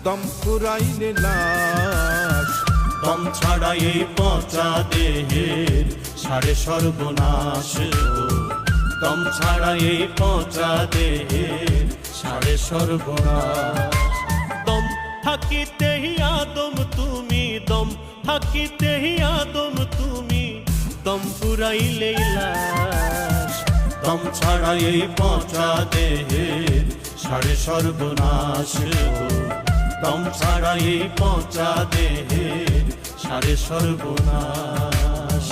দম ফুরাইলে লাশ। দম ছাড়া এই পচা দেহের সারে সর্বনাশ গো। দম ছাড়া এই পচা দেহের সারে সর্বনাশ। দম থাকিতেই আদম তুমি, দম থাকিতেই আদম তুমি, দম ফুরাইলেই লাশ। দম ছাড়া এই পচা দেহের সারে সর্বনাশ গো। দম ছাড়া এই পচা দেহের সারে সর্বনাশ।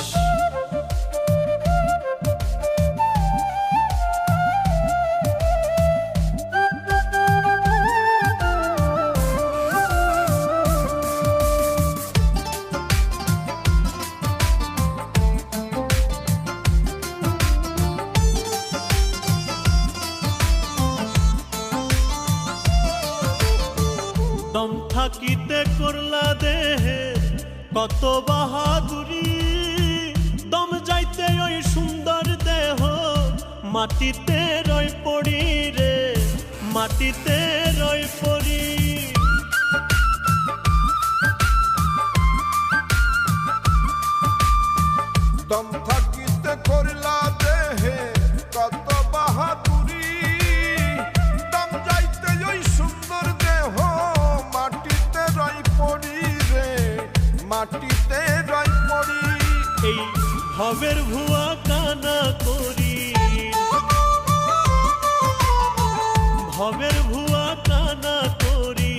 দম থাকিতে করলা দেহে কত বাহাদুরি, দম যাইতে ওই সুন্দর দেহ মাটিতে রয় পড়ি রে, মাটিতে রয় পড়ি। দম থাকিতে করলা দেহে কত বাহাদুরি, দম যাইতে ওই সুন্দর দেহ মাটিতে রই পড়ি রে, মাটিতে রই পড়ি। এই ভবের ভুয়া কানা করি, ভবের ভুয়া কানা করি,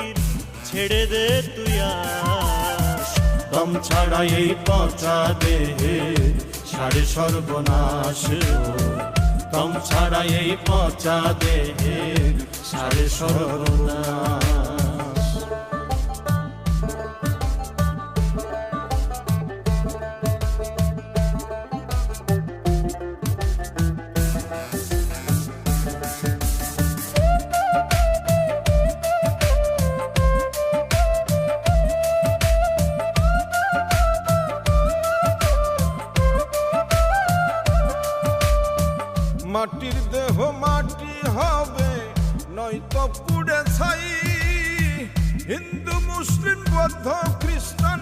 ছেড়ে দে তুই আস। দম ছাড়া এই পচা দেহের সারে সর্বনাশ গো। দম ছাড়া এই পচা দেহের সারে সর্বনাশ। মাটির দেহ মাটি হবে নয়তো পুড়ে ছাই। হিন্দু মুসলিম বৌদ্ধ খ্রিস্টান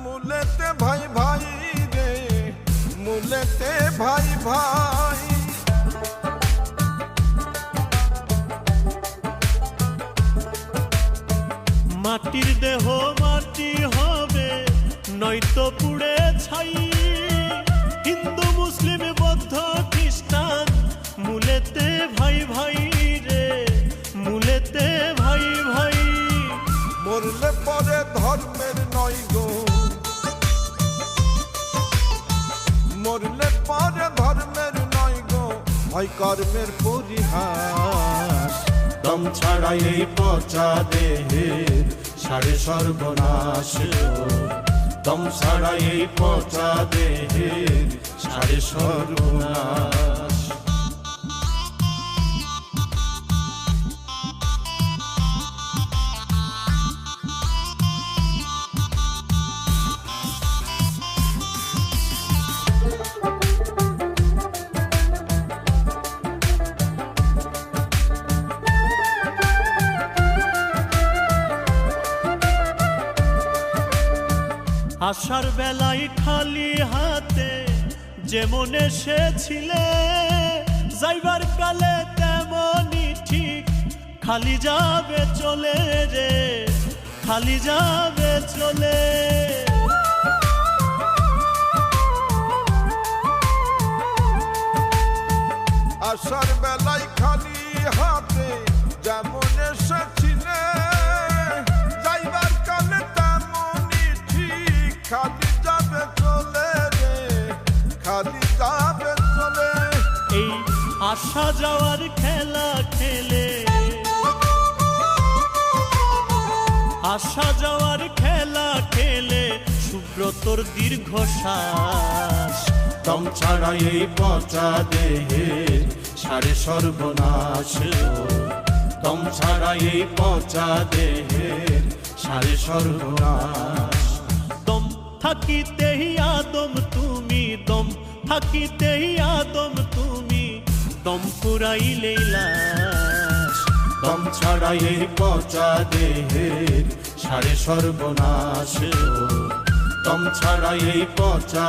মূলেতে ভাই ভাই রে, মূলেতে ভাই ভাই। মাটির দেহ মাটি হবে নয়তো পুড়ে ছাই। হিন্দু মুসলিম বৌদ্ধ খ্রিস্টান মূলেতে ভাই ভাই রে, মূলেতে ভাই ভাই। মরলে পরে ধর্মের নয় গো, মরলে পরে ধর্মের নয় গো, হয় কর্মের পরিহাস। দম ছাড়া এই পচা দেহের সারে সর্বনাশ গো। দম ছাড়া এই পচা দেহের সারে সর্বনাশ। আসার বেলায় খালি হাতে যেমন এসেছিলে, যাইবার কালে তেমনই ঠিক খালি যাবে চলে রে, খালি যাবে চলে। আসার বেলায় খালি হাতে যেমন এসেছিলে, যাইবার কালে তেমনই ঠিক খালি যাবে চলে রে, খালি যাবে চলে। এই আসা যাওয়ার খেলা খেলে, আসা যাওয়ার খেলা খেলে সুব্রতর দীর্ঘশ্বাস। দম ছাড়া এই পচা দেহের সারে সর্বনাশ গো। দম ছাড়া এই পচা দেহের সারে সর্বনাশ। দম থাকিতেই আদম তুমি, দম থাকিতেই আদম তুমি, দম ফুরাইলেই লাশ। দম ছাড়া এই পচা দেহের সারে সর্বনাশ দম ছাড়া এই পচা